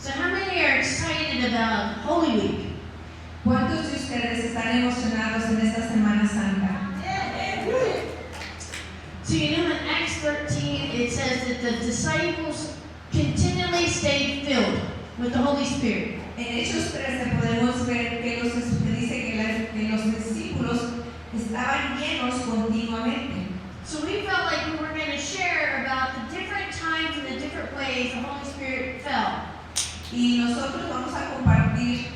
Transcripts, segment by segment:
So how many are excited about Holy Week? ¿Cuántos de ustedes están emocionados en esta Semana Santa? So you know in Acts 13 it says that the disciples continually stayed filled with the Holy Spirit. En Hechos 13 podemos ver que dice que los discípulos estaban llenos continuamente. So we felt like we were going to share about the different times and the different ways the Holy Spirit fell. Y nosotros vamos a compartir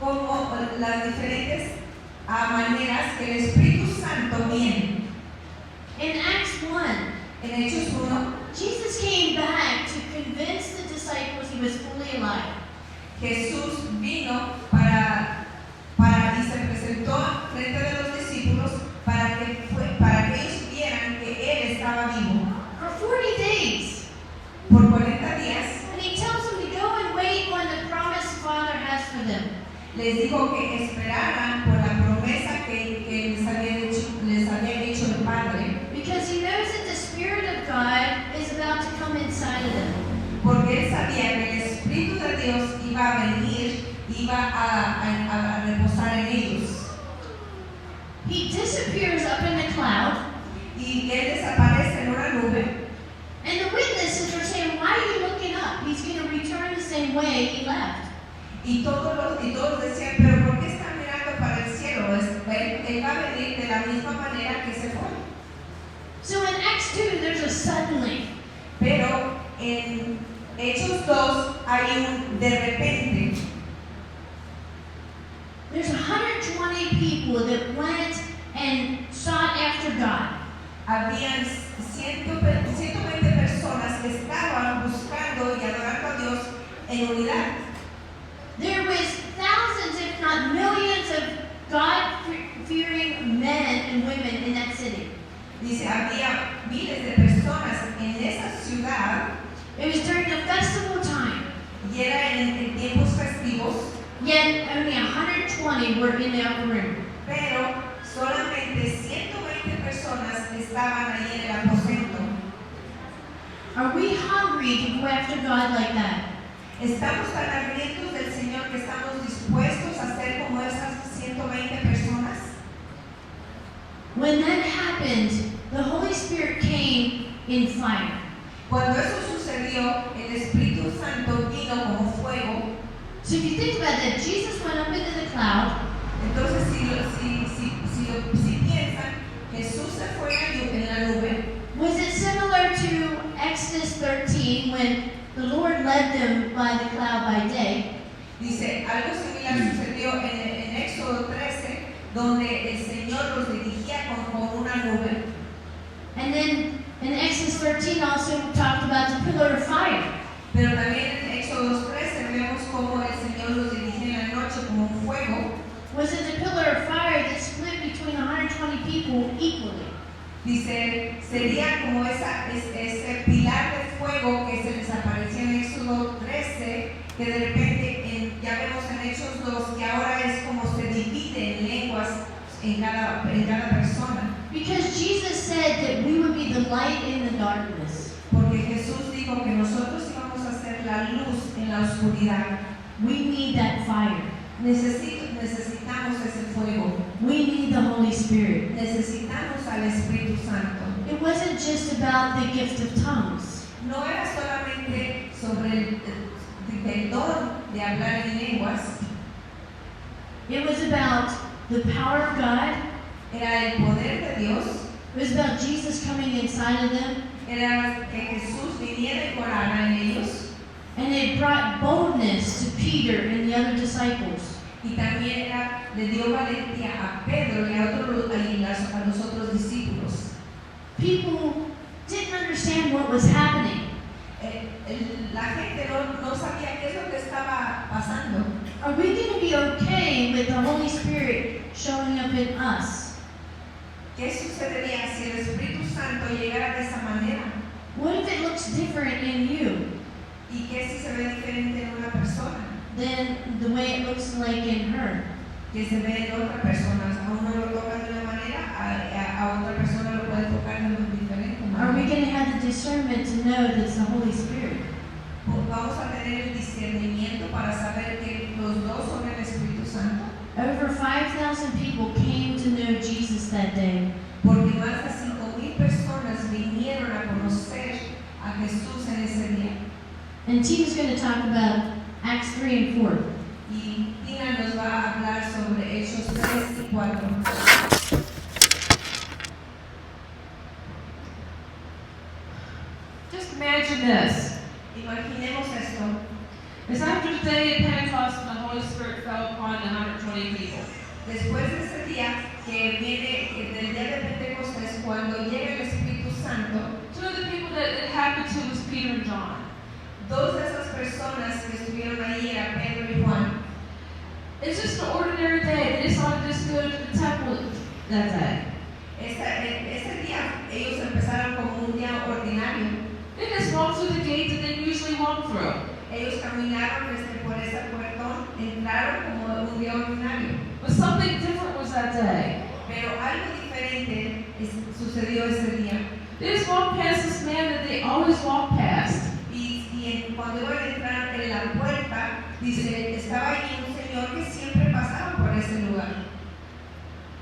cómo las diferentes maneras que el Espíritu Santo viene. In Acts 1, En Hechos 1, Jesus came back to convince the disciples he was fully alive. Jesús vino y se presentó frente de los discípulos para que ellos vieran que Él estaba vivo. For 40 days. Por 40 días And he tells them to go and wait on the promise the Father has for them. les dijo que esperaran por la promesa que les había dicho el Padre, Because he knows that the Spirit of God is about to come inside of them. porque Él sabía que el Espíritu de Dios iba a venir, iba a reposar en ellos. He disappears up in the cloud, Y Él desaparece en una nube. and the witnesses are saying, why are you looking up? He's going to return the same way he left. Y todos decían, pero ¿por qué está mirando para el cielo? Él va a venir de la misma manera que se fue. So in Acts 2, there's a suddenly. Pero en Hechos 2 hay un de repente. There's 120 people that went and sought after God. Habían 120 personas que estaban buscando y adorando a Dios en unidad. There was thousands, if not millions, of God-fearing men and women in that city. Dice, había miles de personas en esa ciudad It was during the festival time, y era en tiempos festivos, yet only 120 were in the upper room. pero solamente 120 personas estaban ahí en el aposento. Are we hungry to go after God like that? ¿Estamos tan hambrientos del Señor que estamos dispuestos a ser como esas 120 personas? When that happened, the Holy Spirit came in fire. Cuando eso sucedió, el Espíritu Santo vino como fuego. So if you think about that, Jesus went up into the cloud. Entonces, si piensan, Jesús se fue en la nube. Was it similar to Exodus 13 when the Lord led them by the cloud by day? Dice, algo similar sucedió en Éxodo 13, donde el Señor los dirigía con una nube. And then in Exodus 13 also talked about the pillar of fire. Pero también en Éxodo 13 vemos cómo el Señor los dirigía en la noche como un fuego. Was it the pillar of fire that split between 120 people equally? Dice, sería como ese pilar de fuego que se les apareció en Éxodo 13, que de repente ya vemos en Hechos 2 que ahora es como se divide en lenguas en cada persona. Because Jesus said that we would be the light in the darkness. Porque Jesús dijo que nosotros íbamos a ser la luz en la oscuridad. We need that fire. Necesitamos ese fuego. We need the Holy Spirit. Necesitamos al Espíritu Santo. It wasn't just about the gift of tongues. No era solamente sobre el don de hablar en lenguas. It was about the power of God. Era el poder de Dios. It was about Jesus coming inside of them. Era que Jesús viniera y morara en ellos. And it brought boldness to Peter and the other disciples. Y también le dio valentía a Pedro y a los otros discípulos. People didn't understand what was happening. La gente no sabía qué es lo que estaba pasando. Are we going to be okay with the Holy Spirit showing up in us? ¿Qué sucedería si el Espíritu Santo llegara de esa manera? What if it looks different in you ¿Y qué si se ve diferente en una persona? than the way it looks like in her? Que se ve en otra persona. A uno lo toca de una manera, a otra persona lo puede tocar de una diferente Are we manera. going to have the discernment to know that it's the Holy Spirit? vamos a tener el discernimiento para saber que los dos son el Espíritu Santo. Over 5,000 people came to know Jesus that day. Porque más de 5,000 personas vinieron a conocer a Jesús en ese día. And Tina's going to talk about Acts 3 and 4. Y Tina nos va a hablar sobre Hechos 3 y 4. Just imagine this. Imaginemos esto. It's after the day of Pentecost when the Holy Spirit fell upon the 120 people. Después de ese día que viene del día de Pentecostés, cuando llega el Espíritu Santo, Two of the people that it happened to was Peter and John. dos de esas personas que estuvieron ahí eran Pedro y Juan. It's just an ordinary day. They decided to just go to the temple that day. Ese día ellos empezaron como un día ordinario. They just walked through the gate that they usually walk through. Ellos caminaron por ese puertón, entraron como un día ordinario. But something different was that day. Pero algo diferente sucedió ese día. They just walked past this man that they always walk past. Cuando iban a entrar en la puerta, dice, estaba ahí un señor que siempre pasaba por ese lugar.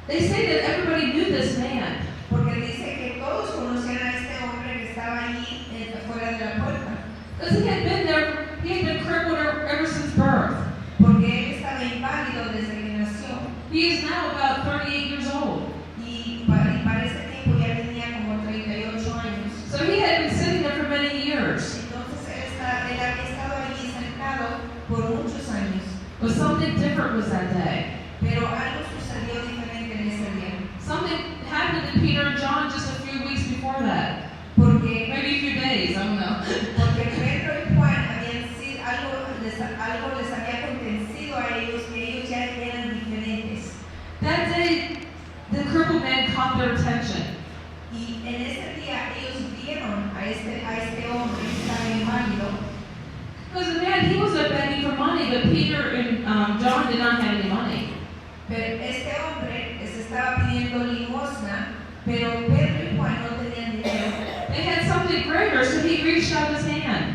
They say that everybody knew this man. Porque dice que todos conocían a este hombre que estaba ahí fuera de la puerta. Because he had been there, he had been crippled ever since birth. Porque él estaba inválido desde que nació. He is now about 38 years old. Y para ese tiempo ya tenía como 38 años. So he had been sitting there for many years. Entonces él había estado allí sentado por muchos años. But something different was that day. Pero algo sucedió diferente en ese día. Something happened to Peter and John just a few weeks before that. Porque Maybe a few days, I don't know. Porque Pedro y Juan habían sido, algo les había acontecido a ellos, que ellos ya eran diferentes. That day, the crippled man caught their attention. Y en ese día ellos vieron a este hombre que estaba inválido. Because the man, he wasn't begging for money, but Peter and John did not have any money. Pero este hombre les estaba pidiendo limosna, pero Pedro y Juan no tenían dinero. They had something greater, so he reached out his hand.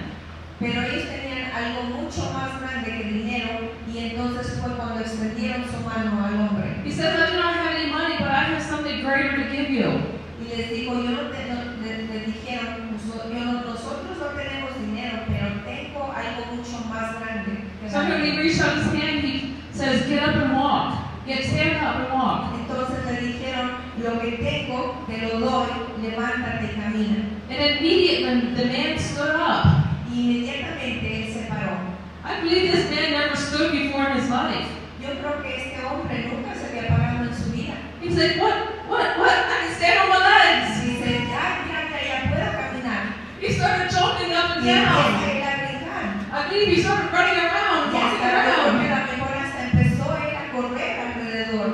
Pero ellos tenían algo mucho más grande que dinero, y entonces fue cuando extendieron su mano al hombre. He said, I do not have any money, but I have something greater to give you. Y les dijo, les dijeron, nosotros no tenemos dinero, pero tengo algo mucho más grande. So when he reached out his hand, he says, get up and walk. Stand up and walk. Entonces le dijeron, lo que tengo te lo doy, levántate y camina. And immediately the man stood up. Y inmediatamente él se paró. I believe this man never stood before in his life. Yo creo que este hombre nunca se había parado en su vida. He said, what? I can stand on my legs. Dice, mira que ya puedo caminar. He started jumping up and Y empieza down. él a brincar. I believe he started running around, Y walking hasta luego around. que a lo mejor hasta empezó él a correr alrededor.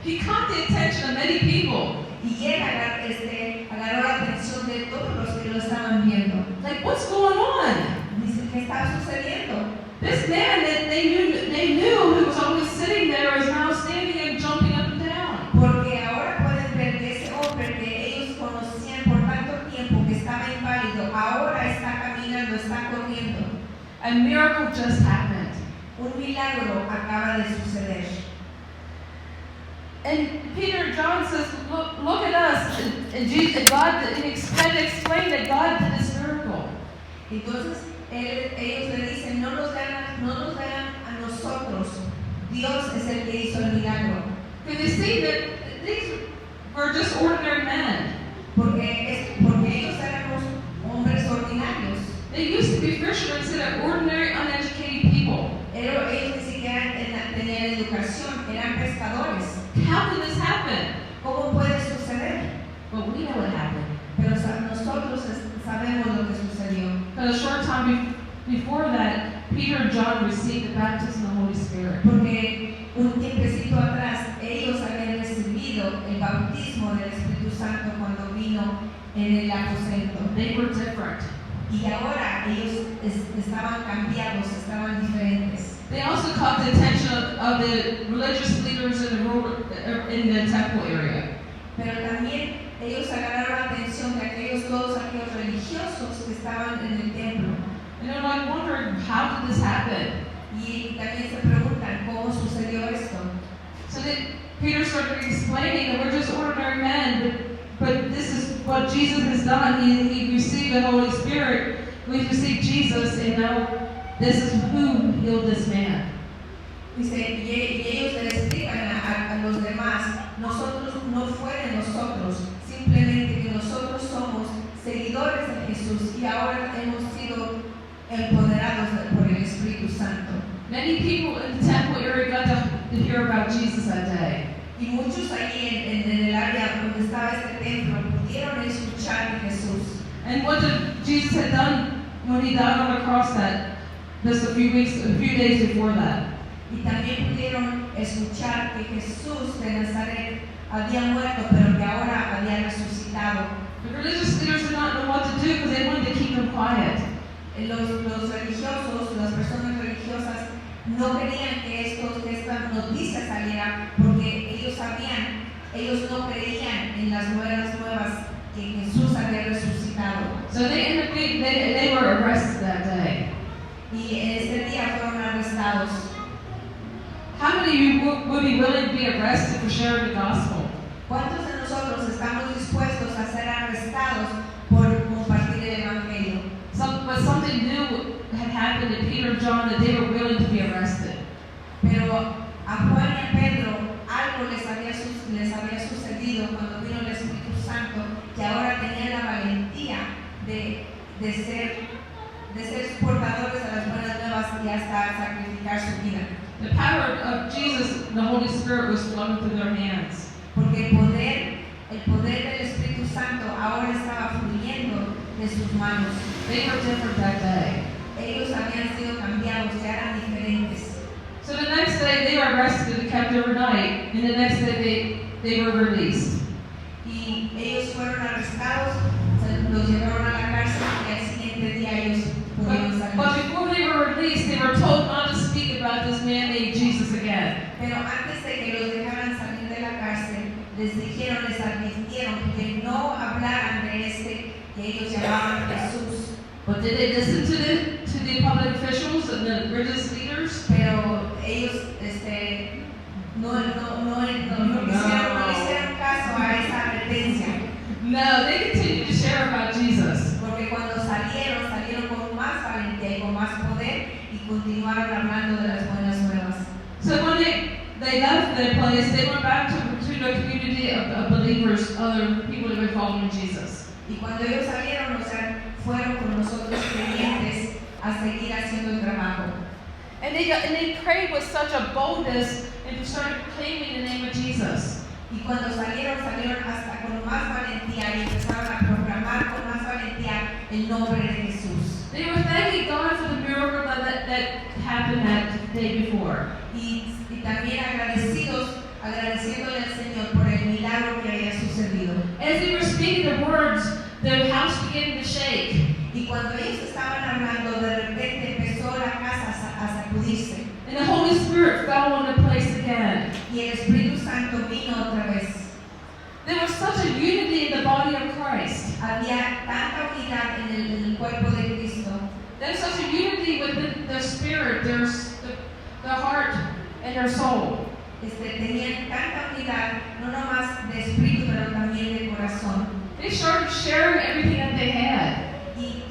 He caught the attention of many people. Y él agarró la atención de todos los que lo estaban viendo. Like, what's going on? Dice, ¿qué está sucediendo? This man that they knew who was always sitting there is now standing and jumping up and down. Porque ahora pueden ver que ese hombre que ellos conocían por tanto tiempo, que estaba inválido, ahora está caminando, está corriendo. A miracle just happened. Un milagro acaba de suceder. And Peter and John says, look at us. And Jesus, God, and explain that God did this miracle. Entonces ellos le dicen, no nos vean a nosotros, Dios es el que hizo el milagro. Because they see that these were just ordinary men. Porque ellos éramos hombres ordinarios. They used to be fishermen instead of ordinary, uneducated people. Ellos ni siquiera tenían educación, eran pescadores. How can this happen? ¿Cómo puede suceder? Well, we know what happened. Pero nosotros sabemos lo que sucedió. But a short time before that, Peter and John received the baptism of the Holy Spirit. Porque un tiempecito atrás ellos habían recibido el bautismo del Espíritu Santo cuando vino en el aposento. They were different. Y ahora ellos estaban cambiados, estaban diferentes. They also caught the attention of the religious leaders in the temple area. Pero también ellos agarraron la atención de todos aquellos religiosos que estaban en el templo. And they're like, wonder, how did this happen? Y también se preguntan cómo sucedió esto. So that Peter started explaining that we're just ordinary men, but this is what Jesus has done. He received the Holy Spirit. We've received Jesus, and now this is who healed this man. Dice, y ellos le explican a los demás, nosotros no fue de nosotros, simplemente que nosotros somos seguidores de Jesús y ahora hemos sido empoderados por el Espíritu Santo. Many people in the temple area got to hear about Jesus that day. Y muchos allí en el área donde estaba este templo pudieron escuchar de Jesús. And what Jesus had done when he died on the cross that just a few days before that. Y también pudieron escuchar que Jesús de Nazaret había muerto, pero que ahora había resucitado. The religious leaders did not know what to do because they wanted to keep him quiet. Los religiosos, las personas religiosas, no querían que esta noticia saliera porque ellos no creían en las buenas nuevas que Jesús había resucitado. So they were arrested that day. Y ese día fueron arrestados. How many of you would be willing to be arrested for sharing the gospel? ¿Cuántos de nosotros estamos dispuestos a ser arrestados por compartir el Evangelio? But something new had happened to Peter and John that they were willing to be arrested. Pero a Juan y a Pedro algo les había sucedido cuando vino el Espíritu Santo, que ahora tenían la valentía de ser portadores de las buenas nuevas y hasta sacrificar su vida. The power of Jesus and the Holy Spirit was flowing through their hands. Porque el poder del Espíritu Santo ahora estaba fluyendo de sus manos. They were different that day. Ellos habían sido cambiados, ya eran diferentes. So the next day they were arrested and kept overnight, and the next day they were released. Y ellos fueron arrestados, los llevaron a la cárcel y al siguiente día ellos pudieron salir. But before they were released, they were told not to speak about this man named Jesus again. Pero antes de que los dejaran salir de la cárcel, les advirtieron que no hablaran de este que ellos llamaban Jesús. But did they listen to the public officials and the religious leaders? Pero ellos no le hicieron caso a esa advertencia. No, they continued to share about Jesus. Porque cuando salieron con más valentía y con más poder y continuaron hablando de las buenas nuevas. So when they left their place, they went back to the community of believers, other people that were following Jesus. Y cuando ellos salieron, fueron con nosotros creyentes a seguir haciendo el trabajo. And they prayed with such a boldness and started proclaiming the name of Jesus. Y cuando salieron hasta con más valentía y empezaron a proclamar con más valentía el nombre de Jesús. They were thanking God for the miracle that happened that day before. Y también agradeciéndole al Señor por el milagro que había sucedido. As they were speaking the words, the house began to shake. Y cuando ellos estaban hablando, de repente empezó la casa a sacudirse. And the Holy Spirit fell on the place again. Y el Espíritu Santo vino otra vez. There was such a unity in the body of Christ. Había tanta unidad en el cuerpo de Cristo. There's such a unity within their spirit, their heart, and their soul. Tenían tanta unidad, no nomás de espíritu, pero también de corazón. They started sharing everything that they had. Y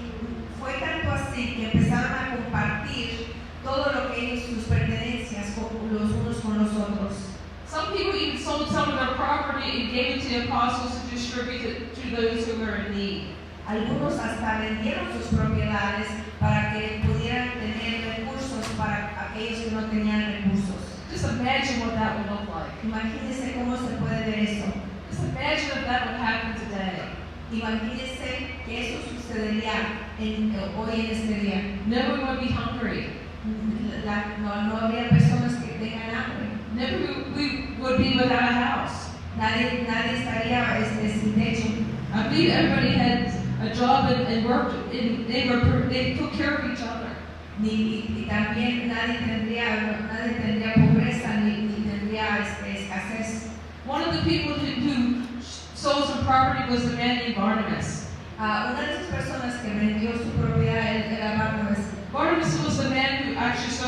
fue tanto así que empezaron a compartir todo lo que ellos, sus pertenencias, los unos con los otros. Some people even sold some of their property and gave it to the apostles to distribute it to those who were in need. Algunos hasta vendieron sus propiedades para que pudieran tener recursos para aquellos que no tenían recursos. Just imagine what that would look like. Imagínense cómo se puede ver eso. Just imagine if that would happen today. Imagínense que eso sucedería hoy en este día. No one would be hungry. No habría personas que tengan hambre. Never we would be without a house. Nadie estaría sin techo. I believe everybody had a job and worked, and they took care of each other. Y también nadie tendría pobreza ni tendría escasez. One of the people who sold some property was a man named Barnabas. Una de esas personas que vendió su propiedad era Barnabas. Barnabas was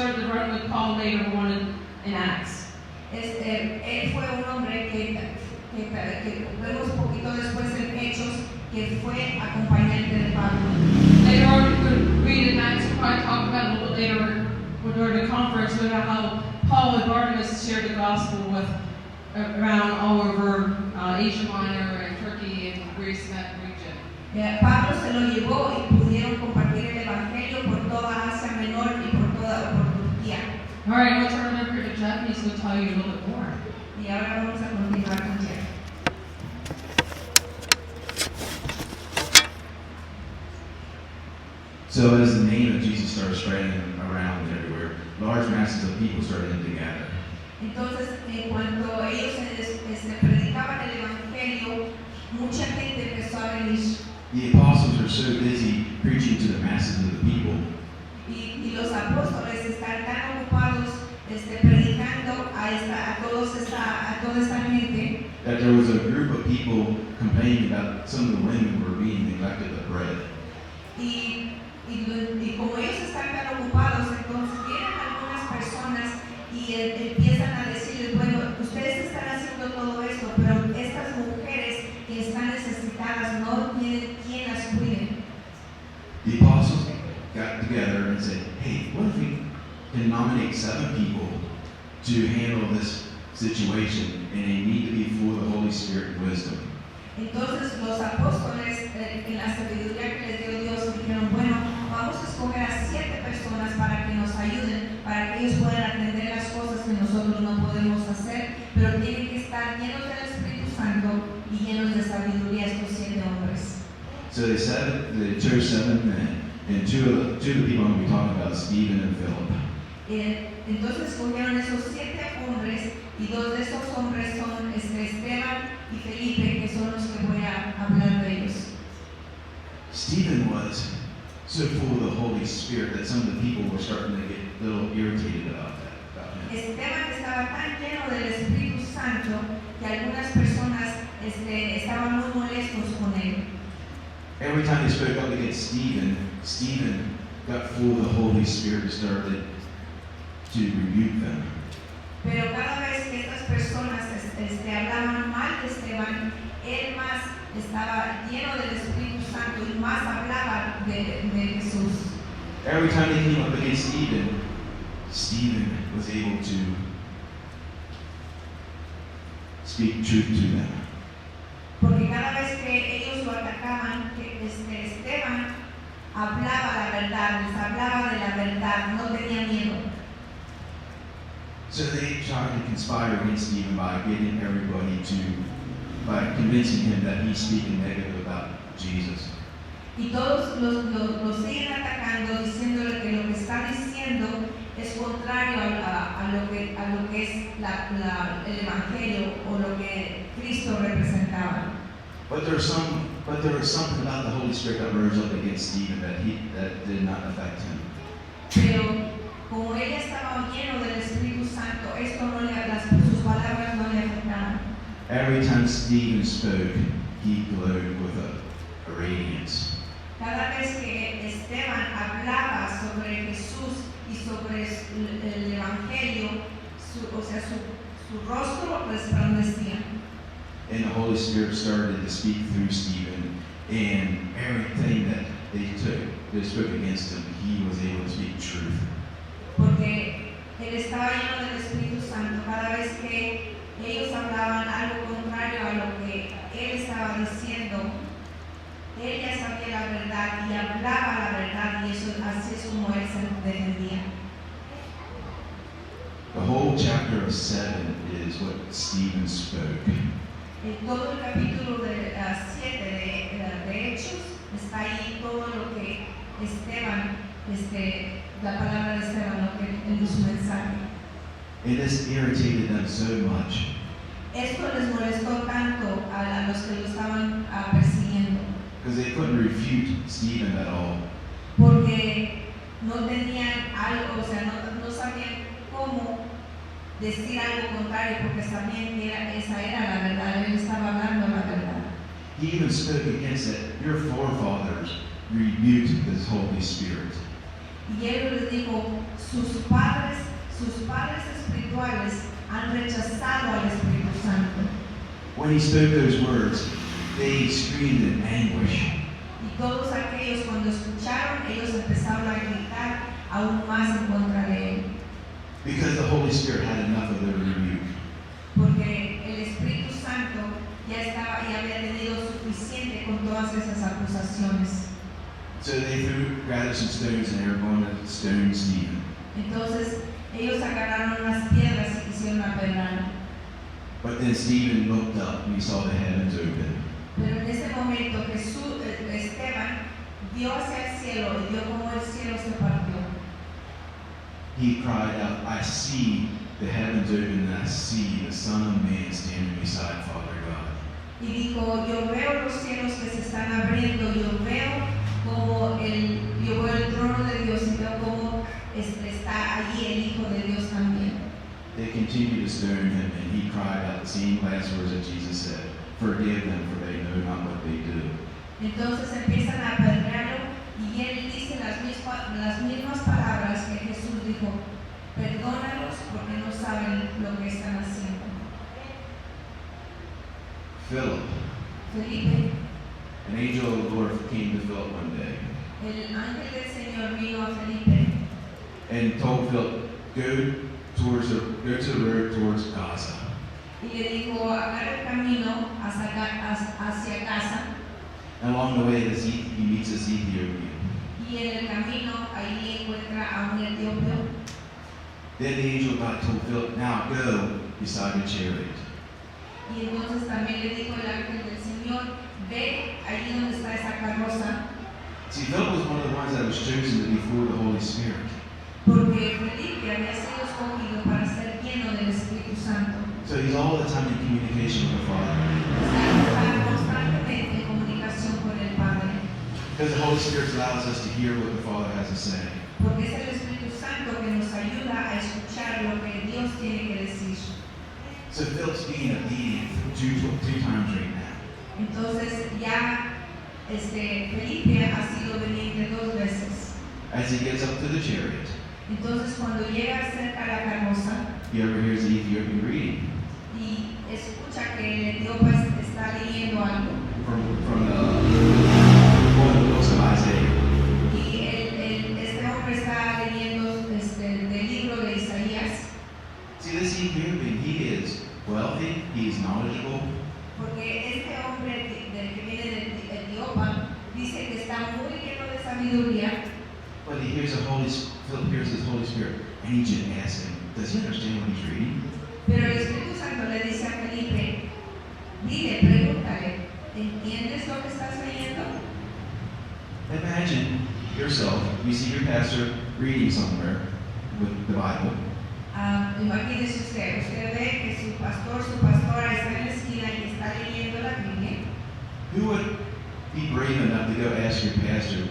started running with Paul later on in Acts. Él fue un hombre que vemos poquito después en Hechos que fue acompañante de Pablo. Later on, we could read in Acts, we'll probably talk about a little bit later when we're in the conference about how Paul and Barnabas shared the gospel with around all over Asia Minor and Turkey and Greece and that region. Pablo se lo llevó y pudieron compartir el evangelio por toda Asia Menor y por Turquía. All right, we'll turn over to Jeff. He's going to tell you a little bit more. Y ahora vamos a continuar con Jeff. So as the name of Jesus started spreading around everywhere, large masses of people started to gather. Entonces, cuando ellos predicaban el evangelio, mucha gente empezó a venir. The apostles are so busy preaching to the masses of the people Y los apóstoles están tan ocupados predicando a toda esta gente that there was a group of people complaining about some of the women who were being neglected of bread. y como ellos están tan ocupados, entonces vienen algunas personas y empiezan a decirles, bueno, ustedes están haciendo todo esto, pero estas mujeres que están necesitadas no tienen quien las cuide. The apostles got together and said, hey, what if we can nominate 7 people to handle this situation, and they need to be full of the Holy Spirit and wisdom. Entonces los apóstoles, en la sabiduría que les dio Dios, dijeron, bueno, vamos a escoger a 7 personas para que nos ayuden, para que ellos puedan atender las cosas que nosotros no podemos hacer, pero tienen que estar llenos del Espíritu Santo y llenos de sabiduría estos 7 hombres. So they chose 7 men, and two of the people I'm going to be talking about, Stephen and Philip. Entonces escogieron esos 7 hombres, y 2 de esos hombres son Esteban y Felipe, que son los que voy a hablar de ellos. Stephen was so full of the Holy Spirit that some of the people were starting to get a little irritated about him. Esteban estaba tan lleno del Espíritu Santo que algunas personas estaban muy molestos con él. Every time they spoke up against Stephen, Stephen got full of the Holy Spirit and started to rebuke them. Pero cada vez que estas personas hablaban mal de Esteban, él más estaba lleno del Espíritu Santo y más hablaba de Jesús. Every time they came up against Stephen, Stephen was able to speak truth to them. Porque cada vez que ellos lo atacaban, Esteban hablaba la verdad, les hablaba de la verdad, no tenía miedo. So they tried to conspire against Stephen by convincing him that he's speaking negative about Jesus. Y todos lo siguen atacando, diciéndole que lo que está diciendo es contrario a lo que es el Evangelio o lo que Cristo representaba. But there was something about the Holy Spirit that rose up against Stephen that did not affect him. Pero como ella estaba lleno del Espíritu Santo, sus palabras no le afectaban. Every time Stephen spoke, he glowed with a radiance. Cada vez que Esteban hablaba sobre Jesús y sobre el Evangelio, su rostro resplandecía. And the Holy Spirit started to speak through Stephen, and everything that they spoke against him, he was able to speak truth. Porque él estaba lleno del Espíritu Santo. Cada vez que ellos hablaban algo contrario a lo que él estaba diciendo, él ya sabía la verdad y hablaba la verdad, y así es como él se defendía. The whole chapter of 7 is what Stephen spoke. Todo el capítulo 7 de Hechos está ahí todo lo que Esteban, la palabra de Esteban, lo que en su mensaje. And this irritated them so much Esto les molestó tanto a los que lo estaban persiguiendo, because they couldn't refute Stephen at all. porque no tenían algo, no sabían cómo decir algo contrario, porque sabían que esa era la verdad, él estaba hablando la verdad. He even spoke against it. Your forefathers rebuked this Holy Spirit. Y él les dijo, sus padres espirituales han rechazado al Espíritu Santo. When he spoke those words, they screamed in anguish. Y todos aquellos cuando escucharon, ellos empezaron a gritar aún más en contra de él. Because the Holy Spirit had enough of their rebuke. Porque el Espíritu Santo ya había tenido suficiente con todas esas acusaciones. So they gathered some stones and they were going to stone Stephen. Entonces ellos agarraron unas piedras y quisieron apedrearlo. But then Stephen looked up and he saw the heavens open. Pero en ese momento Esteban vio hacia el cielo y vio cómo el cielo se partió. He cried out, I see the heavens open and I see the Son of Man standing beside Father God. Y dijo, yo veo los cielos que se están abriendo, yo veo el trono de Dios y veo cómo está allí el Hijo de Dios también. They continued to stone him and he cried out the same last words that Jesus said, forgive them for they know not what they do. Entonces empiezan a apedrearlo y él dice las mismas palabras que Jesús dijo, perdónalos porque no saben lo que están haciendo. Felipe, an angel of the Lord came to Philip one day el ángel del Señor vino a Felipe and told Philip, go to the road towards Gaza. y le dijo, agarra el camino hacia Gaza. And along the way, he meets this Ethiopian. Y en el camino ahí encuentra a un etiopio. Then the angel of God told Philip, now go beside the chariot. Y entonces también le dijo el ángel del Señor, ve allí donde está esa carroza. See, Philip was one of the ones that was chosen to be full of the Holy Spirit. Porque Felipe había sido escogido para ser lleno del Espíritu Santo. So he's all the time in communication with the Father. Está constantemente en comunicación con el Padre. Because the Holy Spirit allows us to hear what the Father has to say. Porque es el Espíritu Santo que nos ayuda a escuchar lo que Dios tiene que decir. So Philip's being obedient two times right now. Entonces ya Felipe ha sido obediente 2 veces. As he gets up to the chariot, Entonces cuando llega cerca a la carroza he overhears the Ethiopian reading y escucha que el etíope está leyendo algo. from one of the books of Isaiah. Y este hombre está leyendo del libro de Isaías. See, this Ethiopian, he is wealthy, he is knowledgeable, Porque este hombre del que viene de Etiopía dice que está muy lleno de sabiduría, but Philip hears his Holy Spirit, and he just asks him, does he understand what he's reading? pero el Espíritu Santo le dice a Felipe, dile, pregúntale, ¿entiendes lo que estás leyendo? Imagine yourself, you see your pastor reading somewhere with the Bible, Imagínese usted ve que su pastora está en la esquina y está leyendo la Biblia. who would be brave enough to go ask your pastor,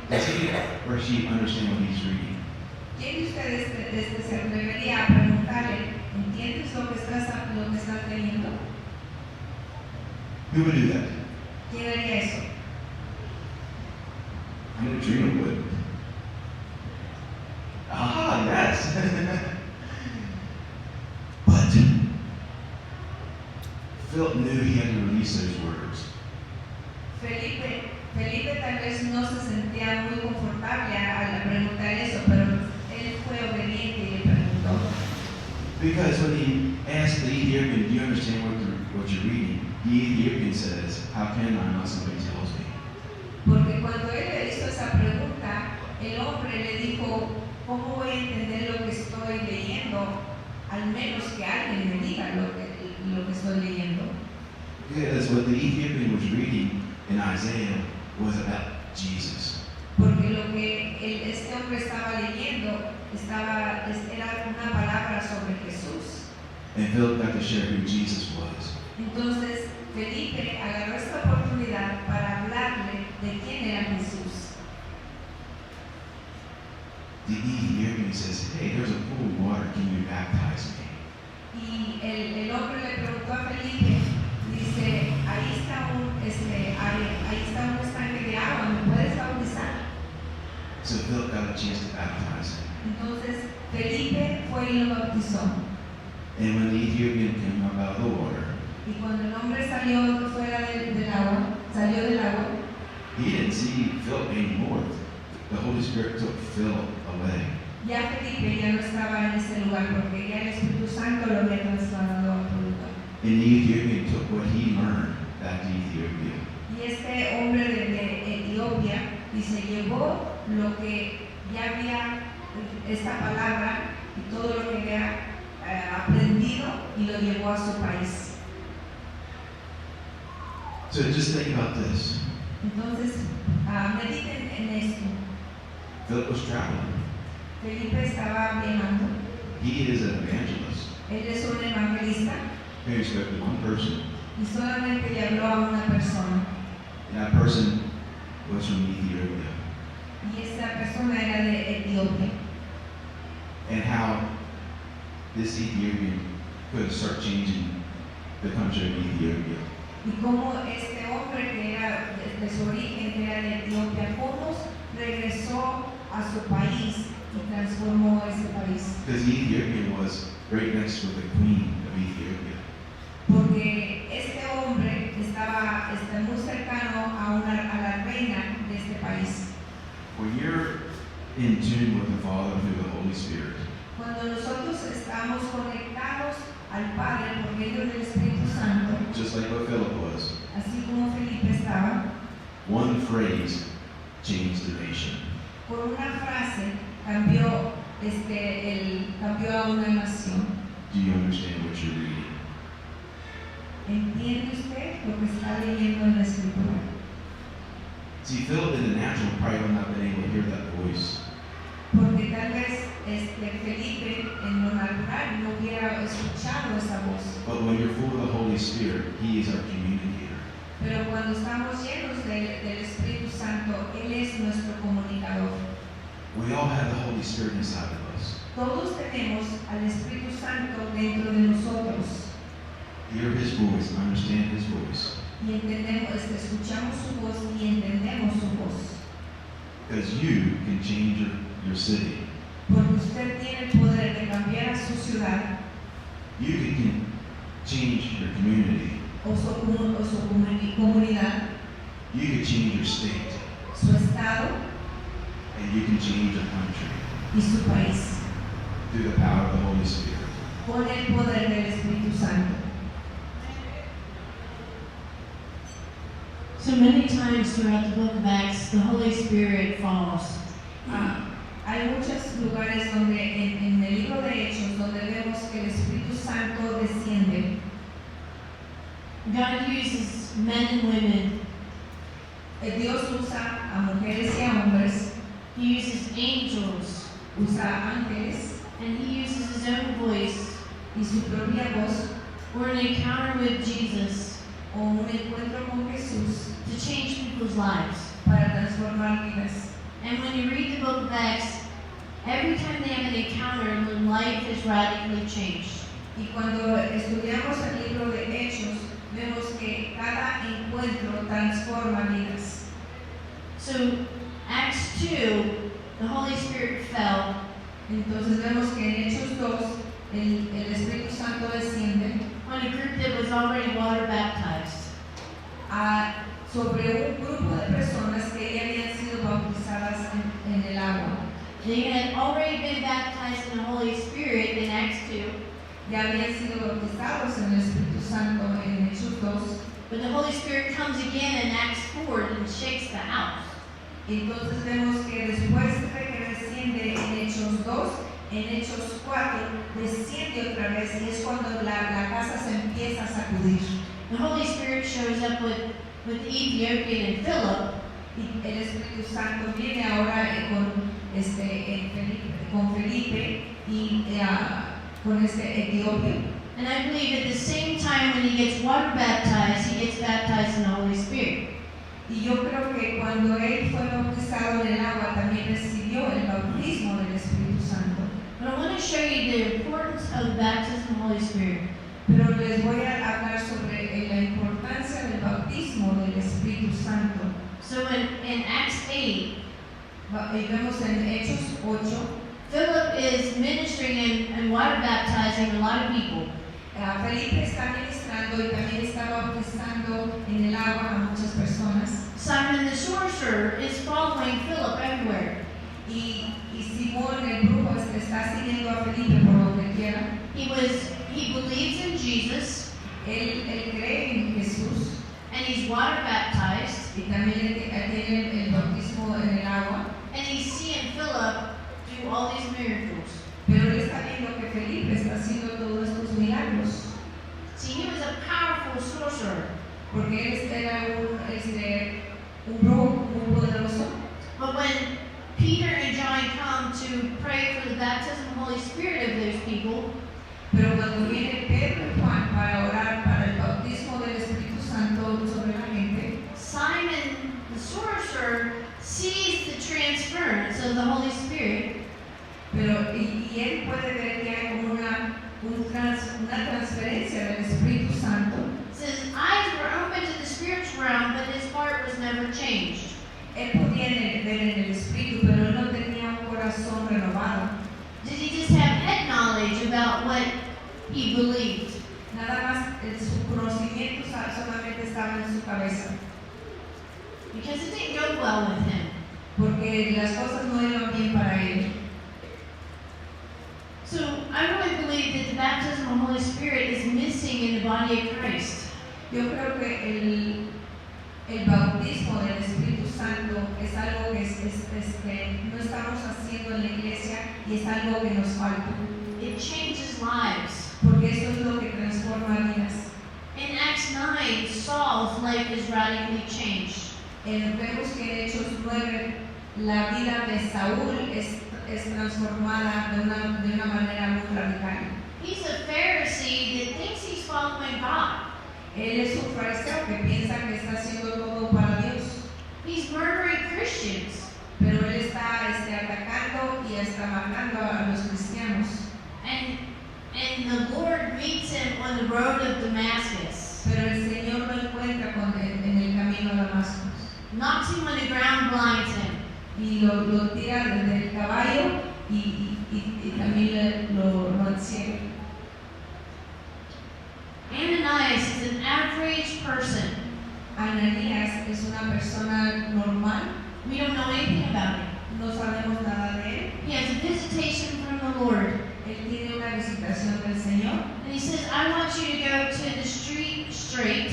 does he or she understand what he's reading? ¿Quién de ustedes se atrevería a preguntarle, ¿entiendes lo que estás leyendo? Who would do that? ¿Quién haría eso? I know Trina would. Ah, yes. But Philip knew he had to release those words. Felipe tal vez no se sentía muy confortable al preguntar eso, pero él fue obediente y le preguntó. Because when he asked the Ethiopian, do you understand what you're reading? The Ethiopian says, how can I unless somebody tells me? Porque cuando él le hizo esa pregunta, el hombre le dijo, ¿cómo voy a entender lo que estoy leyendo? Al menos que alguien me diga lo que estoy leyendo. Because what the Ethiopian was reading in Isaiah was about Jesus. Porque lo que este hombre estaba leyendo era una palabra sobre Jesús. And Philip got to share who Jesus was. Entonces Felipe agarró esta oportunidad para hablarle de quién era Jesús. The Ethiopian says, hey, there's a pool of water, can you baptize me? Y el hombre le preguntó a Felipe, dice, ahí está un estanque de agua, ¿me puedes bautizar? So Philip got a chance to baptize him. Entonces Felipe fue y lo bautizó. And when the Ethiopian came up out of the water, Y cuando el hombre salió fuera del agua, salió del agua, he didn't see Philip anymore. The Holy Spirit took Philip away. ya Felipe ya no estaba en ese lugar porque ya el Espíritu Santo lo había trasladado a otro lugar. And the Ethiopian took what he learned back to Ethiopia. Y este hombre de Etiopía y se llevó lo que ya había, esta palabra y todo lo que había aprendido y lo llevó a su país. So just think about this. Entonces, mediten en esto. Philip was traveling. Felipe estaba viajando. He is an evangelist. Él es un evangelista He spoke to one person. y solamente le habló a una persona. And that person was from Ethiopia. Y esa persona era de Etiopía. And how this Ethiopian could start changing the country of Ethiopia. Y cómo este hombre que era de su origen, que era de Etiopía, cómo regresó a su país y transformó ese país. Because the Ethiopian was right next to the queen of Ethiopia. Porque este hombre estaba muy cercano a la reina de este país. When you're in tune with the Father through the Holy Spirit, Cuando nosotros estamos conectados al Padre por medio del Espíritu Santo, just like what Philip was, así como Felipe estaba, one phrase changed the nation. por una frase cambió, cambió a una nación. Do you understand what you're reading? ¿Entiende usted lo que está leyendo en la Escritura? See, Philip in the natural probably would not have been able to hear that voice. Porque tal vez Felipe en lo natural no hubiera escuchado esa voz. But when you're full of the Holy Spirit, He is our communicator. Pero cuando estamos llenos del Espíritu Santo, Él es nuestro comunicador. We all have the Holy Spirit inside of us. Todos tenemos al Espíritu Santo dentro de nosotros. Hear His voice, understand His voice. Y entendemos, escuchamos su voz y entendemos su voz. Because you can change your city. Porque usted tiene el poder de cambiar a su ciudad You can change your community. o su comunidad, You can change your state. su estado And you can change your country y su país through the power of the Holy Spirit. con el poder del Espíritu Santo. So many times throughout the book of Acts, the Holy Spirit falls. Hay muchos lugares donde en el libro de Hechos donde vemos que el Espíritu Santo desciende. God uses men and women. Dios usa a mujeres y a hombres, He uses angels, usa a ángeles and He uses His own voice y su propia voz or an encounter with Jesus o un encuentro con Jesús to change people's lives. para transformar vidas. And when you read the book of Acts, every time they have an encounter, their life is radically changed. Y cuando estudiamos el libro de Hechos, vemos que cada encuentro transforma vidas. So, Acts 2, the Holy Spirit fell, Entonces vemos que en Hechos 2 el Espíritu Santo desciende on a group that was already water baptized. Sobre un grupo de personas que ya habían sido bautizadas en el agua. They had already been baptized in the Holy Spirit in Acts 2, Ya habían sido bautizados en el Espíritu Santo en Hechos 2. but the Holy Spirit comes again in Acts 4 and shakes the house. Entonces vemos que después de que desciende en Hechos 2, en Hechos 4 desciende otra vez y es cuando la casa se empieza a sacudir. The Holy Spirit shows up with the Ethiopian and Philip, Y el Espíritu Santo viene ahora con Felipe y con Etiopía. and I believe at the same time when he gets water baptized, he gets baptized in the Holy Spirit. Y yo creo que cuando él fue bautizado en el agua también recibió el bautismo del Espíritu Santo. But I want to show you the importance of baptism in the Holy Spirit. Pero les voy a hablar sobre la importancia del bautismo del Espíritu Santo. So in Acts 8, Y vemos en Hechos 8, Philip is ministering and water baptizing a lot of people. Felipe está ministrando y también está bautizando en el agua a muchas personas. Simon the sorcerer is following Philip everywhere. Y Simón el brujo está siguiendo a Felipe por donde quiera. He believes in Jesus, Él cree en Jesús and he's water baptized, y también tiene el bautismo en el agua. and he's seeing Philip do all these miracles. Pero él está viendo que Felipe está haciendo todos estos milagros. See, he was a powerful sorcerer. Porque él era un brujo muy poderoso. But when Peter and John come to pray for the baptism of the Holy Spirit of those people, Pero cuando viene Pedro y Juan para orar para el bautismo del Espíritu Santo sobre la gente, Simon the sorcerer sees the transference of the Holy Spirit, y él puede ver que hay como una transferencia del Espíritu Santo. says eyes were open to the spiritual realm, but his heart was never changed. Él podía ver en el Espíritu, pero él no tenía un corazón renovado. Did he just have head knowledge about what he believed? Nada más su conocimiento solamente estaba en su cabeza. Because it didn't go well with him. Porque las cosas no iban bien para él. So I really believe that the baptism of the Holy Spirit is missing in the body of Christ. Yo creo que el bautismo del Espíritu Santo es algo que no estamos haciendo en la iglesia y es algo que nos falta. It changes lives. Porque eso es lo que transforma vidas. In Acts 9, Saul's life is radically changed. Vemos que en Hechos 9 la vida de Saúl es transformada de una manera muy radical. He's a Pharisee that thinks he's following God. Él es un fariseo que piensa que está haciendo todo para Dios, He's murdering Christians. pero él está atacando y está matando a los cristianos. And the Lord meets him on the road of Damascus. Pero el Señor lo encuentra en el camino a Damasco Knocks him on the ground, blinds him. y lo tira desde el caballo y también lo enciende. Ananias is an average person. Ananías es una persona normal, We don't know anything about him. no sabemos nada de él. He has a visitation from the Lord. Él tiene una visitación del Señor And he says, I want you to go to the street straight.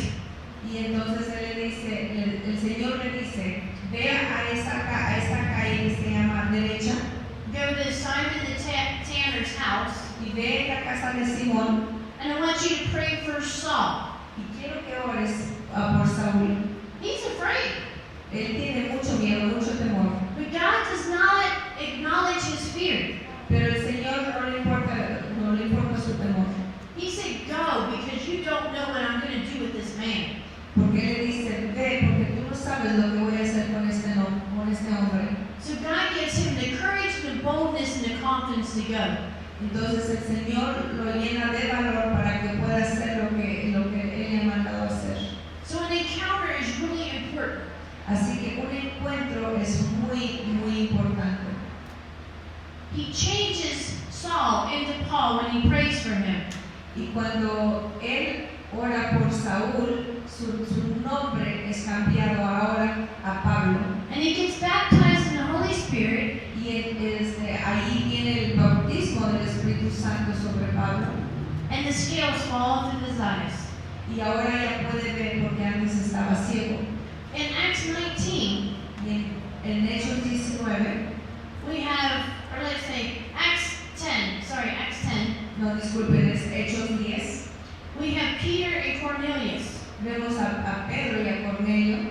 y entonces el Señor le dice, ve a esta calle que se llama derecha Go to Simon the tanner's house. y ve a la casa de Simón And I want you to pray for Saul. y quiero que ores por Saúl. He's afraid. Él tiene mucho miedo, mucho temor, But God does not acknowledge his fear. pero el Señor no le importa su temor, He said, go, because you don't know what I'm going to do with this man. porque él le dice, ve, porque tú no sabes lo que voy a hacer con este hombre. So God gives him the courage, the boldness, and the confidence to go. Entonces el Señor lo llena de valor para que pueda hacer lo que Él le ha mandado hacer. So an encounter is really important. Así que un encuentro es muy, muy importante. He changes Saul into Paul when he prays for him. Y cuando Él ora por Saúl, su nombre es cambiado ahora a Pablo. And he gets baptized in the Holy Spirit. Y ahí viene el bautismo del Espíritu Santo sobre Pablo. And the scales fall off of his eyes. Y ahora ya puede ver porque antes estaba ciego. In Acts 19, Y en Hechos 19, we have, or let's say, Acts 10, no disculpen, es Hechos 10, we have Peter and Cornelius. vemos a Pedro y a Cornelio.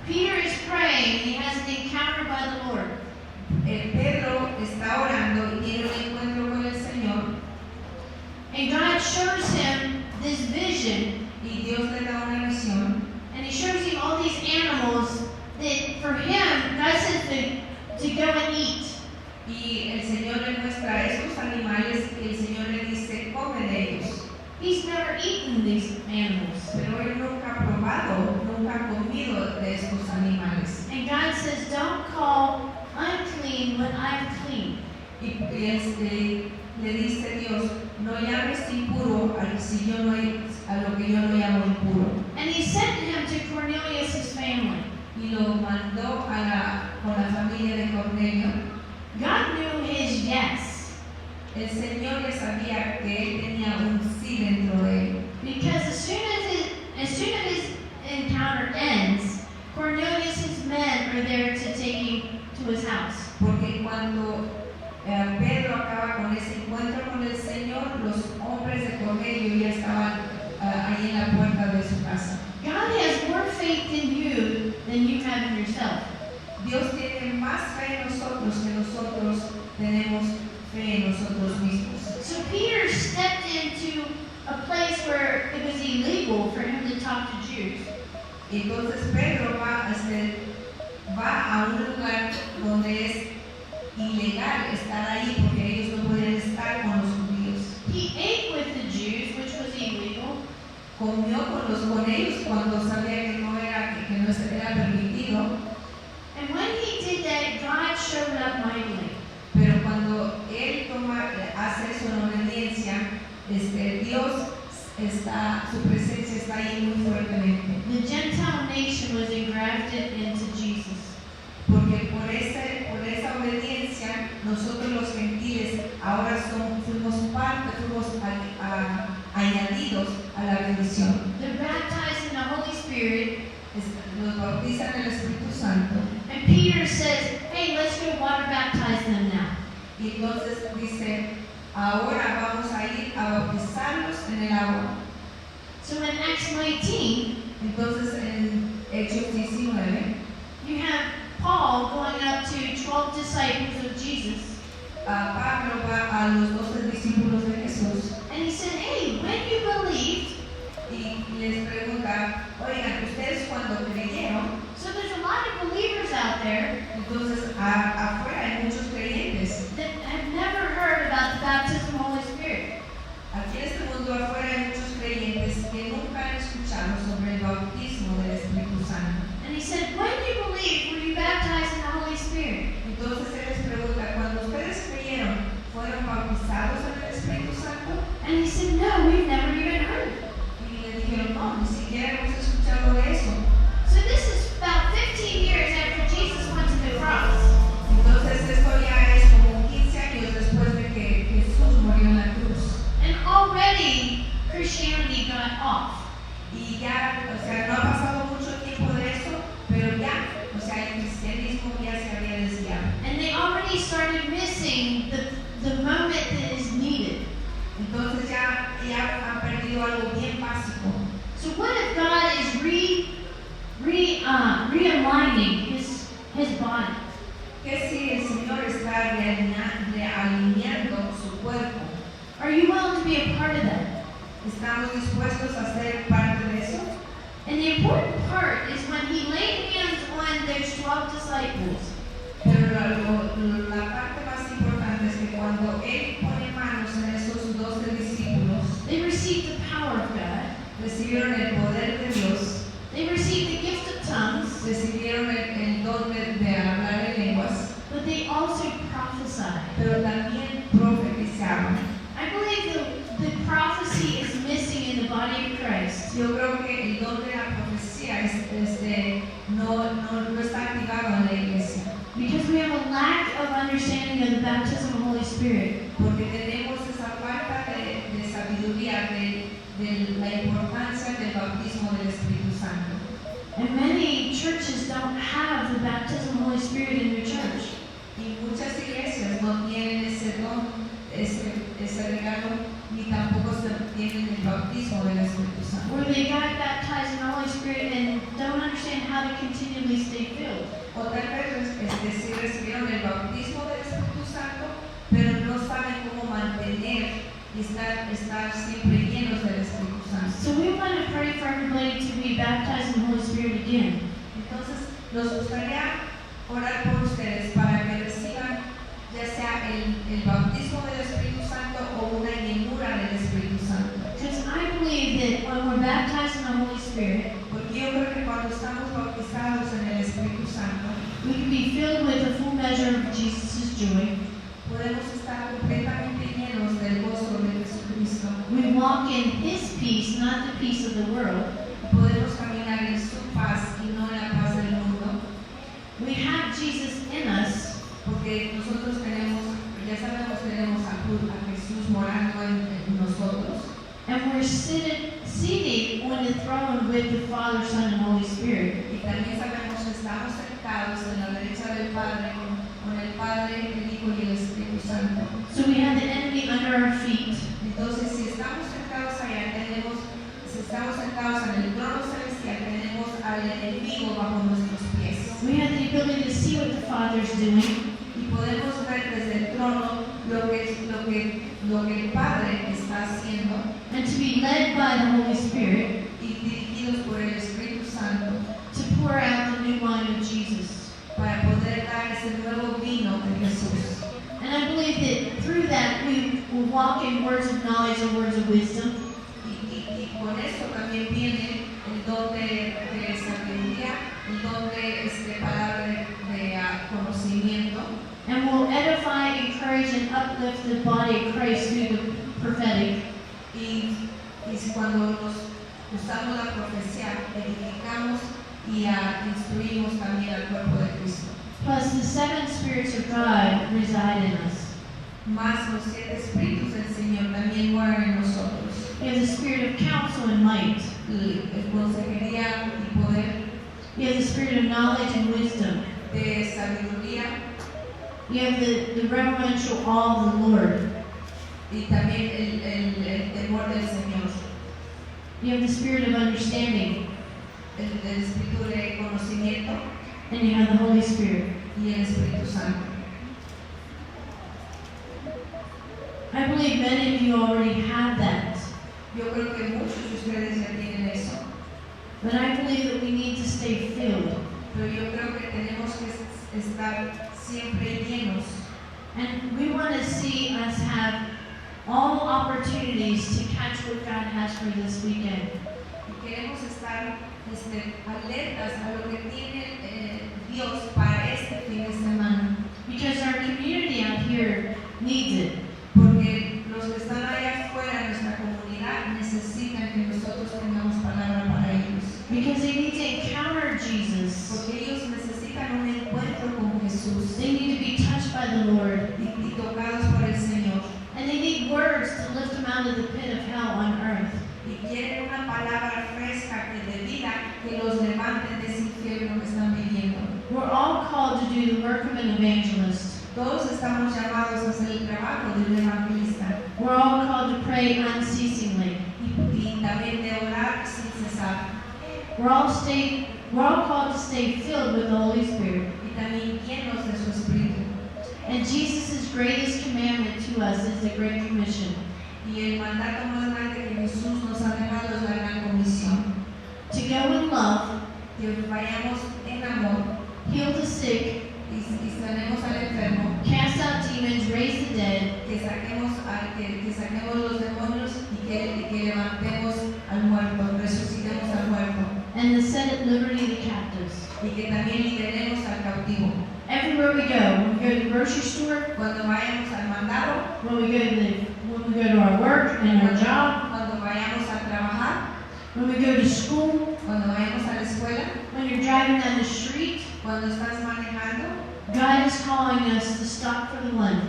Peter is praying, and he has an encounter by the Lord. Pedro está orando y tiene un encuentro con el Señor And God shows him this vision, y Dios le da una visión and he shows him all these animals that for him, God says to go and eat. y el Señor le muestra estos animales y el Señor le dice, come de ellos. He's never eaten these animals. Pero él nunca ha probado, nunca ha comido de estos animales. And God says, don't call unclean le dice Dios, no llames impuro a lo que yo no llamo impuro. And he sent him to Cornelius, his family. Y lo mandó con la familia de Cornelio. God knew his yes. El Señor ya sabía que él tenía un sí dentro de él. Because as soon as his encounter ends, Cornelius' men are there to take him to his house. Porque cuando Pedro acaba con ese encuentro con el Señor, los hombres de Cornelio ya estaban ahí en la puerta de su casa. God has more faith in you than you have in yourself. Dios tiene más fe en nosotros que nosotros tenemos fe en nosotros mismos. So Peter stepped into a place where it was illegal for him to talk to Jews. Entonces Pedro va a un lugar donde es ilegal estar ahí porque ellos no podían estar con los judíos. He ate with the Jews, which was illegal. Comió con ellos cuando sabía que no era permitido. And when he did that, God showed up mightily. Pero cuando él hace eso en obediencia, Dios su presencia está ahí muy fuertemente. The Gentile nation was engrafted into Jesus. Porque por esa obediencia, nosotros los gentiles ahora fuimos añadidos a la bendición. They're baptized in the Holy Spirit. Los bautizan en el Espíritu Santo. And Peter says, hey, let's go water baptize them now. Y entonces dice, ahora vamos a ir a bautizarlos en el agua. So in Acts 19, Entonces en Hechos 19, you have Paul going up to 12 disciples of Jesus. Pablo va a los 12 discípulos de Jesús And he said, hey, when you believed, y les pregunta, oigan, ¿ustedes cuando creyeron? so there's a lot of believers out there Entonces afuera hay muchos creyentes. that have never heard about the baptism of the Holy Spirit. Aquí en este mundo afuera hay muchos creyentes que nunca han escuchado sobre el bautismo del Espíritu Santo. And he said, when you believed, were you baptized in the Holy Spirit? Entonces él les pregunta, cuando ustedes creyeron, ¿fueron bautizados en el Espíritu Santo? And he said, no, we've never even heard. Y le dijeron, no, ni siquiera hemos escuchado de eso. So this is about 15 years after Jesus went to the cross. Entonces esto ya es como 15 años después de que Jesús murió en la cruz. And already Christianity got off. Y ya, o sea, no ha pasado mucho tiempo de eso, pero ya, o sea, el cristianismo ya se había desviado. And they already started missing the moment that is needed. Entonces ya han perdido algo bien básico. So what if God is realigning his body? Que si el Señor está realineando su cuerpo, Are you willing to be a part of that? ¿estamos dispuestos a ser parte de eso? And the important part is when he laid hands on those 12 disciples, Pero la parte más importante es que cuando Él pone manos en esos 12 discípulos, they received the power of God. recibieron el poder de Dios, They received the gift of tongues, recibieron el don de hablar en lenguas, but they also prophesied. pero también profetizaron. I believe the prophecy is missing in the body of Christ. Yo creo que el don de la profecía no está activado en la iglesia, Because we have a lack of understanding of the baptism of the Holy Spirit. porque tenemos esa falta de sabiduría de la importancia del bautismo del Espíritu Santo. And many churches don't have the baptism of the Holy Spirit in their church. Y muchas iglesias no tienen ese don, ese regalo, ni tampoco tienen el bautismo del Espíritu Santo. Or they got baptized in the Holy Spirit and don't understand how to continually stay filled. O tal vez sí recibieron el bautismo del Espíritu Santo, pero no saben cómo mantener y estar siempre llenos del Espíritu Santo. So we want to pray for everybody to be baptized in the Holy Spirit again. Entonces, nos gustaría orar por ustedes para que reciban ya sea el bautismo del Espíritu Santo o una llenura del Espíritu Santo. Because I believe that when we're baptized in the Holy Spirit, Porque yo creo que cuando estamos bautizados en el Espíritu Santo, we can be filled with the full measure of Jesus' joy. podemos estar completamente llenos del gozo de Jesucristo. We walk in His peace, not the peace of the world. Podemos caminar en su paz y no en la paz del mundo, We have Jesus in us, porque nosotros tenemos, ya sabemos, tenemos a Jesús morando en nosotros. and we're seated on the throne with the Father, Son, and Holy Spirit. Y también sabemos que estamos sentados en la derecha del Padre, con el Padre, el Hijo y el Espíritu Santo. So we have the enemy under our feet. Entonces, si estamos sentados allá, si estamos sentados en el trono celestial, tenemos al enemigo bajo nuestros pies. We have the ability to see what the Father's doing, Y podemos ver desde el trono lo que el Padre está haciendo, and to be led by the Holy Spirit y dirigidos por el Espíritu Santo, to pour out the new wine of Jesus. para poder dar ese nuevo vino de Jesús. And I believe that through that we will walk in words of knowledge and words of wisdom, Y con eso también viene el don de sabiduría, el don de palabra de conocimiento, and will edify, encourage, and uplift the body of Christ through the prophetic. y cuando nos usamos la profecía, edificamos y instruimos también al cuerpo de Cristo. Plus, the seven spirits of God reside in us. Más los 7 espíritus del Señor también moran en nosotros. We have the spirit of counsel and might. El consejería y poder, We have the spirit of knowledge and wisdom. de sabiduría We have the reverential awe of the Lord. y también el temor del Señor. You have the spirit of understanding, El espíritu de conocimiento and you have the Holy Spirit. y el Espíritu Santo. I believe many of you already have that, Yo creo que muchos de ustedes ya tienen eso, but I believe that we need to stay filled. pero yo creo que tenemos que estar siempre llenos. And we want to see us have all opportunities to catch what God has for this weekend. Y queremos estar alertas a lo que tiene Dios para este fin de semana, Because our community out here needs it. porque los que están allá afuera, nuestra comunidad, necesitan que nosotros tengamos palabra para ellos, Because they need to encounter Jesus. porque ellos necesitan un encuentro con Jesús They need to be touched by the Lord. y tocados por el Señor, And they need words to lift them out of the pit of hell on earth. y quieren una palabra fresca que de vida que los levanten de ese infierno que están viviendo. We're all called to do the work of an evangelist. Todos estamos llamados a hacer el trabajo de un evangelista We're all called to pray unceasingly. y también de orar sin cesar, We're all called to stay filled with the Holy Spirit. y también llenos de su Espíritu. And Jesus' greatest commandment to us is the Great Commission, Y el mandato más grande que Jesús nos ha dejado es la gran comisión, to go in love, que vayamos en amor heal the sick, y sanemos al enfermo, cast out demons, raise the dead, que saquemos los demonios y que levantemos al muerto, resucitemos al muerto, and to set at liberty the captives. y que también liberemos al cautivo. Everywhere we go to the grocery store, Cuando vayamos al mandado, when we go to our work and our job, cuando vayamos a trabajar, when we go to school, cuando vayamos a la escuela, when you're driving down the street, cuando estás manejando, God is calling us to stop for the one.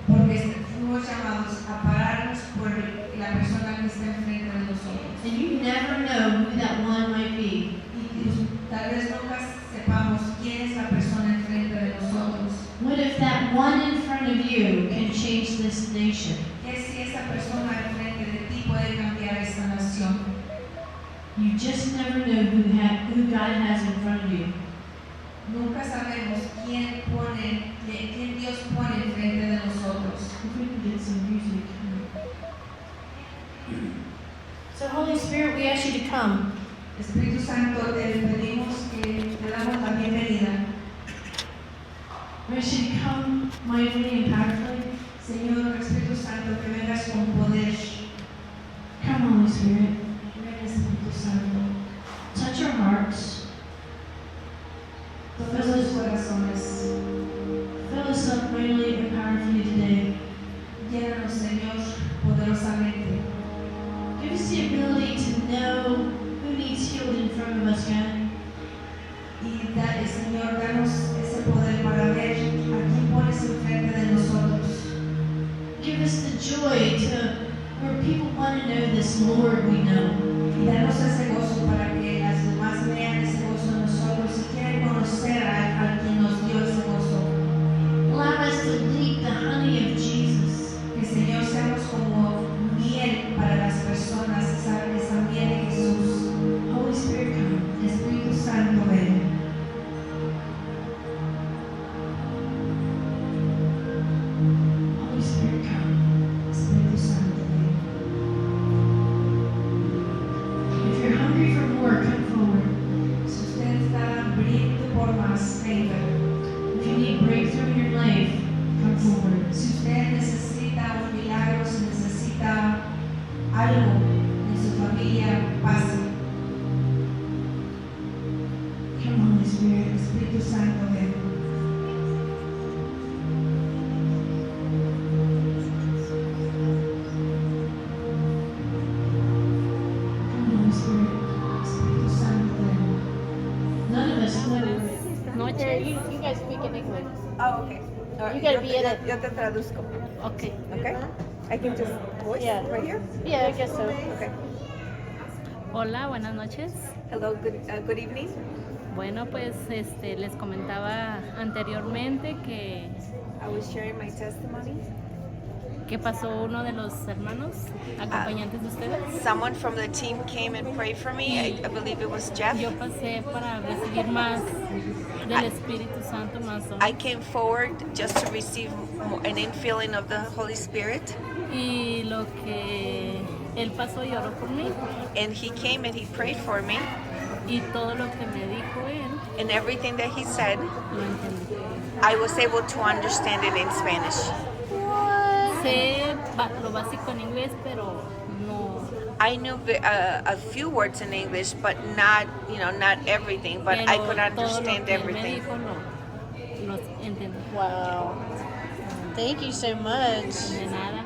porque fuimos llamados a pararnos por la persona que está enfrente de nosotros. And you never know who that one might be. Y tal vez nunca sepamos quién es la persona enfrente de nosotros. What if that one in front of you can change this nation? ¿Qué si esa persona enfrente de ti puede cambiar esta nación? You just never know who God has in front of you. Nunca sabemos quién Dios pone enfrente de nosotros. If we can get some music. So Holy Spirit, we ask you to come. Espíritu Santo, te pedimos que te damos la bienvenida. We ask you to come mightily and powerfully. Señor Espíritu Santo, que vengas con poder. Come, Holy Spirit. Ven Espíritu Santo. Touch our hearts. Toca sus corazones. Fill us up mightily and powerfully today. word we know. Y danos ese gozo para que las demás vean ese gozo en nosotros y quieran conocer a quien nos dio ese gozo. Allow us to leap the honey of Jesus. Que Señor seamos como miel para las personas, esa miel de Jesús. Holy Spirit, come. Espíritu Santo, ven. Holy Spirit, come. Espíritu Santo, ven. If you're hungry for more, come forward. Si usted está hambriento por más, venga. If you need breakthrough in your life, come forward. Si usted necesita un milagro, si necesita algo en su familia, pase. Come, Holy Spirit. Espíritu Santo, ven. Come, Holy Spirit. Espíritu Santo, ven. None of us know. Noches. You guys speak in English. Oh, okay. You gotta be in it. Yo te traduzco. Okay. Okay? I can just voice Yeah. right here? Yeah, I guess so. Okay. Hola, buenas noches. Hello, good evening. Bueno, pues les comentaba anteriormente que I was sharing my testimony. pasó uno de los hermanos acompañantes de ustedes. Someone from the team came and prayed for me. I believe it was Jeff. Yo pasé para recibir más del Espíritu Santo, más don. I came forward just to receive an infilling of the Holy Spirit. Y lo que él pasó lloró por mí And he came and he prayed for me. y todo lo que me dijo él And everything that he said, lo entendí. I was able to understand it in Spanish. Sé lo básico en inglés, pero no. I knew a few words in English, but not everything. But I could pero todo lo understand que él me everything. dijo lo entendí. Wow. Thank you so much. De nada.